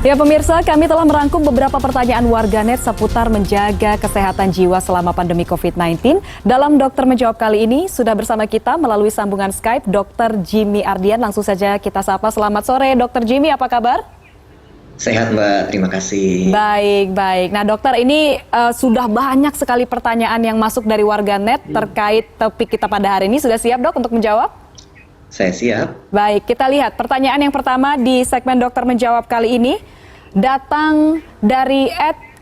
Ya pemirsa, kami telah merangkum beberapa pertanyaan warganet seputar menjaga kesehatan jiwa selama pandemi COVID-19. Dalam Dokter Menjawab kali ini, sudah bersama kita melalui sambungan Skype Dr. Jimmy Ardian. Langsung saja kita sapa. Selamat sore Dr. Jimmy, apa kabar? Sehat Mbak, terima kasih. Baik. Nah dokter, ini sudah banyak sekali pertanyaan yang masuk dari warganet terkait topik kita pada hari ini. Sudah siap dok untuk menjawab? Saya siap. Baik, kita lihat pertanyaan yang pertama di segmen Dokter Menjawab kali ini. Datang dari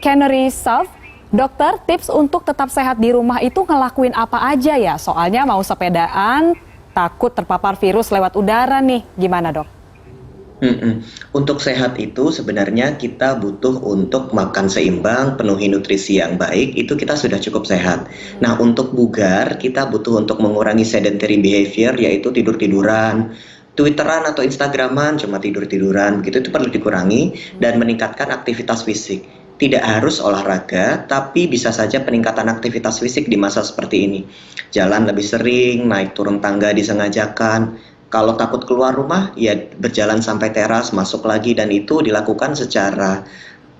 @Canary_South. Dokter, tips untuk tetap sehat di rumah itu ngelakuin apa aja ya? Soalnya mau sepedaan, takut terpapar virus lewat udara nih. Gimana dok? Untuk sehat itu sebenarnya kita butuh untuk makan seimbang, penuhi nutrisi yang baik, itu kita sudah cukup sehat. Nah untuk bugar, kita butuh untuk mengurangi sedentary behavior, yaitu tidur-tiduran, Twitteran atau Instagraman, cuma tidur-tiduran, begitu itu perlu dikurangi, dan meningkatkan aktivitas fisik. Tidak harus olahraga, tapi bisa saja peningkatan aktivitas fisik di masa seperti ini. Jalan lebih sering, naik turun tangga disengajakan. Kalau takut keluar rumah, ya berjalan sampai teras, masuk lagi, dan itu dilakukan secara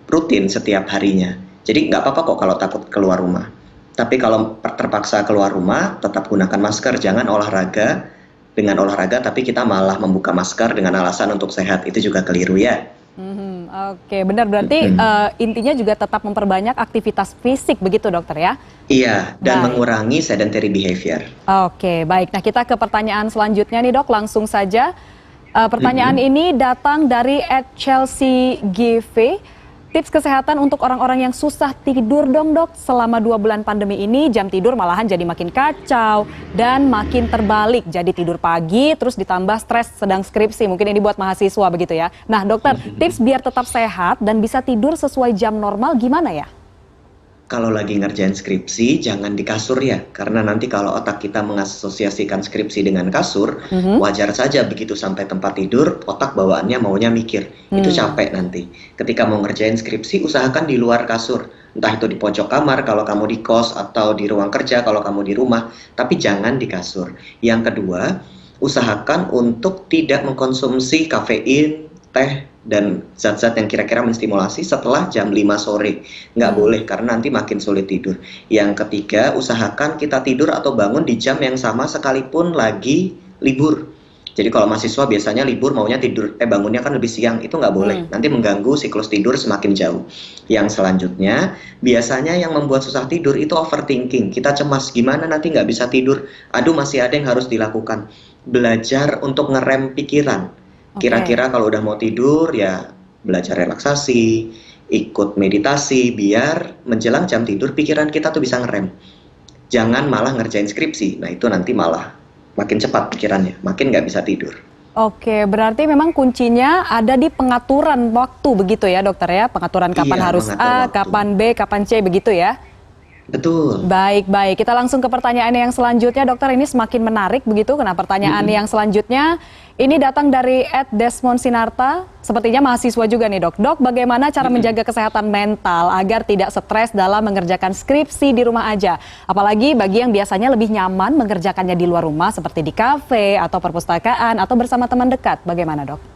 rutin setiap harinya. Jadi nggak apa-apa kok kalau takut keluar rumah. Tapi kalau terpaksa keluar rumah, tetap gunakan masker, jangan olahraga. Dengan olahraga, tapi kita malah membuka masker dengan alasan untuk sehat, itu juga keliru ya. Oke, benar. Berarti intinya juga tetap memperbanyak aktivitas fisik, begitu dokter ya? Iya, dan mengurangi sedentary behavior. Oke, baik. Nah kita ke pertanyaan selanjutnya nih dok, langsung saja. Pertanyaan ini datang dari @ChelseaGV. Tips kesehatan untuk orang-orang yang susah tidur dong dok. Selama 2 bulan pandemi ini jam tidur malahan jadi makin kacau dan makin terbalik. Jadi tidur pagi terus ditambah stres sedang skripsi. Mungkin ini buat mahasiswa begitu ya. Nah dokter, tips biar tetap sehat dan bisa tidur sesuai jam normal gimana ya? Kalau lagi ngerjain skripsi, jangan di kasur ya. Karena nanti kalau otak kita mengasosiasikan skripsi dengan kasur, wajar saja begitu sampai tempat tidur, otak bawaannya maunya mikir. Itu capek nanti. Ketika mau ngerjain skripsi, usahakan di luar kasur. Entah itu di pojok kamar kalau kamu di kos, atau di ruang kerja kalau kamu di rumah. Tapi jangan di kasur. Yang kedua, usahakan untuk tidak mengkonsumsi kafein, teh, dan zat-zat yang kira-kira menstimulasi setelah jam 5 sore. Nggak boleh, karena nanti makin sulit tidur. Yang ketiga, usahakan kita tidur atau bangun di jam yang sama sekalipun lagi libur. Jadi kalau mahasiswa biasanya libur maunya tidur, bangunnya kan lebih siang, itu nggak boleh. Nanti mengganggu siklus tidur semakin jauh. Yang selanjutnya, biasanya yang membuat susah tidur itu overthinking. Kita cemas, gimana nanti nggak bisa tidur? Aduh, masih ada yang harus dilakukan. Belajar untuk ngerem pikiran. Kira-kira kalau udah mau tidur ya belajar relaksasi, ikut meditasi, biar menjelang jam tidur pikiran kita tuh bisa ngerem. Jangan malah ngerjain skripsi, nah itu nanti malah makin cepat pikirannya, makin nggak bisa tidur. Oke, berarti memang kuncinya ada di pengaturan waktu begitu ya dokter ya? Pengaturan kapan harus A, kapan B, kapan C begitu ya? Betul. Baik. Kita langsung ke pertanyaan yang selanjutnya, dokter. Ini semakin menarik begitu. Karena pertanyaan yang selanjutnya ini datang dari @Desmond Sinarta. Sepertinya mahasiswa juga nih dok. Dok, bagaimana cara menjaga kesehatan mental agar tidak stres dalam mengerjakan skripsi di rumah aja? Apalagi bagi yang biasanya lebih nyaman mengerjakannya di luar rumah seperti di kafe atau perpustakaan atau bersama teman dekat. Bagaimana dok?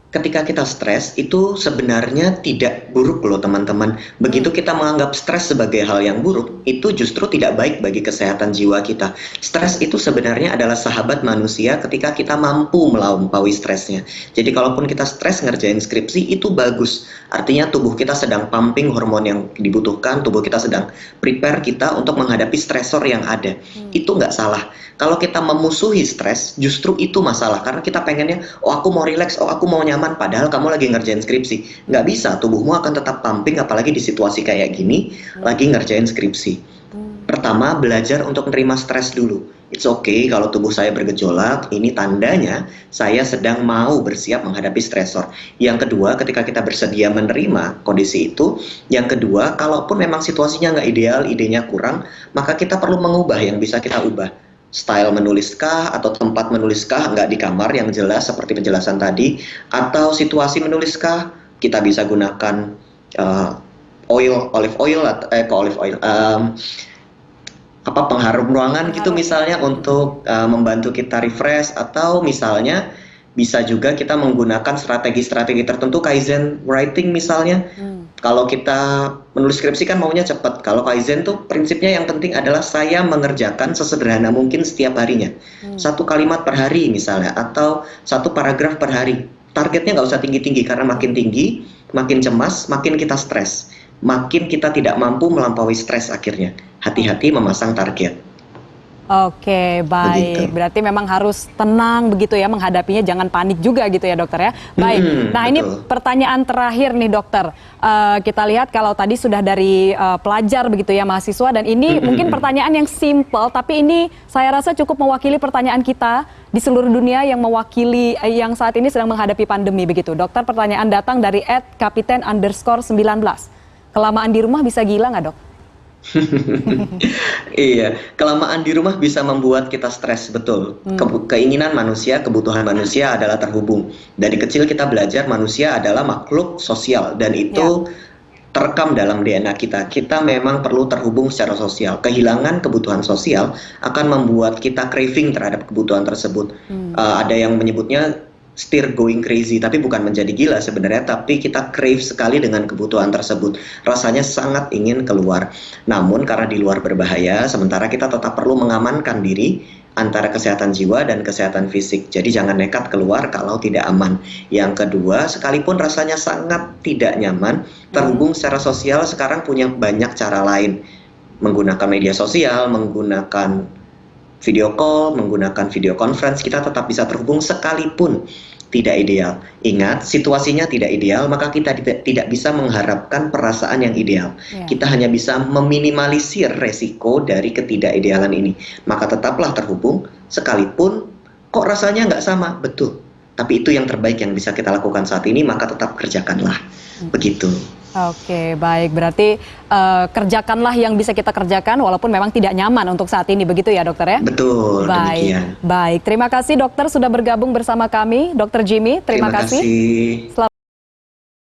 Ketika kita stres, itu sebenarnya tidak buruk loh teman-teman. Begitu kita menganggap stres sebagai hal yang buruk, itu justru tidak baik bagi kesehatan jiwa kita. Stres itu sebenarnya adalah sahabat manusia ketika kita mampu melampaui stresnya. Jadi kalaupun kita stres ngerjain skripsi, itu bagus. Artinya tubuh kita sedang pumping hormon yang dibutuhkan, tubuh kita sedang prepare kita untuk menghadapi stresor yang ada. Itu nggak salah. Kalau kita memusuhi stres, justru itu masalah. Karena kita pengennya, oh aku mau relax, oh aku mau nyaman. Padahal kamu lagi ngerjain skripsi. Nggak bisa, tubuhmu akan tetap pumping, apalagi di situasi kayak gini, lagi ngerjain skripsi. Pertama, belajar untuk menerima stres dulu. It's okay kalau tubuh saya bergejolak, ini tandanya saya sedang mau bersiap menghadapi stresor. Yang kedua, ketika kita bersedia menerima kondisi itu. Yang kedua, kalaupun memang situasinya nggak ideal, idenya kurang, maka kita perlu mengubah yang bisa kita ubah. Style menuliskah atau tempat menuliskah, nggak di kamar yang jelas seperti penjelasan tadi, atau situasi menuliskah, kita bisa gunakan olive oil, pengharum ruangan gitu misalnya untuk membantu kita refresh, atau misalnya Bisa juga kita menggunakan strategi-strategi tertentu, Kaizen writing misalnya. Kalau kita menulis skripsi kan maunya cepat. Kalau Kaizen tuh prinsipnya yang penting adalah saya mengerjakan sesederhana mungkin setiap harinya. Satu kalimat per hari misalnya, atau satu paragraf per hari. Targetnya nggak usah tinggi-tinggi, karena makin tinggi, makin cemas, makin kita stres. Makin kita tidak mampu melampaui stres akhirnya. Hati-hati memasang target. Oke, baik. Begitu. Berarti memang harus tenang begitu ya menghadapinya, jangan panik juga gitu ya dokter ya. Baik. Nah ini Betul. pertanyaan terakhir nih dokter. Kita lihat kalau tadi sudah dari pelajar begitu ya, mahasiswa, dan ini mungkin pertanyaan yang simple, tapi ini saya rasa cukup mewakili pertanyaan kita di seluruh dunia yang mewakili yang saat ini sedang menghadapi pandemi begitu. Dokter, pertanyaan datang dari @kapiten_19. Kelamaan di rumah bisa gila nggak, dok? Iya, kelamaan di rumah bisa membuat kita stres, betul. Keinginan manusia, kebutuhan manusia adalah terhubung. Dari kecil kita belajar manusia adalah makhluk sosial, dan itu terekam dalam DNA kita. Kita memang perlu terhubung secara sosial. Kehilangan kebutuhan sosial akan membuat kita craving terhadap kebutuhan tersebut. Ada yang menyebutnya stir going crazy, tapi bukan menjadi gila sebenarnya, tapi kita crave sekali dengan kebutuhan tersebut. Rasanya sangat ingin keluar. Namun karena di luar berbahaya, sementara kita tetap perlu mengamankan diri antara kesehatan jiwa dan kesehatan fisik. Jadi jangan nekat keluar kalau tidak aman. Yang kedua, sekalipun rasanya sangat tidak nyaman, terhubung secara sosial sekarang punya banyak cara lain. Menggunakan media sosial, menggunakan video call, menggunakan video conference, kita tetap bisa terhubung sekalipun tidak ideal. Ingat, situasinya tidak ideal, maka kita tidak bisa mengharapkan perasaan yang ideal. Kita hanya bisa meminimalisir resiko dari ketidakidealan ini. Maka tetaplah terhubung, sekalipun kok rasanya nggak sama, betul. Tapi itu yang terbaik yang bisa kita lakukan saat ini, maka tetap kerjakanlah. Begitu. Oke, baik. Berarti kerjakanlah yang bisa kita kerjakan walaupun memang tidak nyaman untuk saat ini, begitu ya dokter ya? Betul, Baik, demikian. baik. Terima kasih dokter sudah bergabung bersama kami, Dr. Jimmy. Terima kasih. Selamat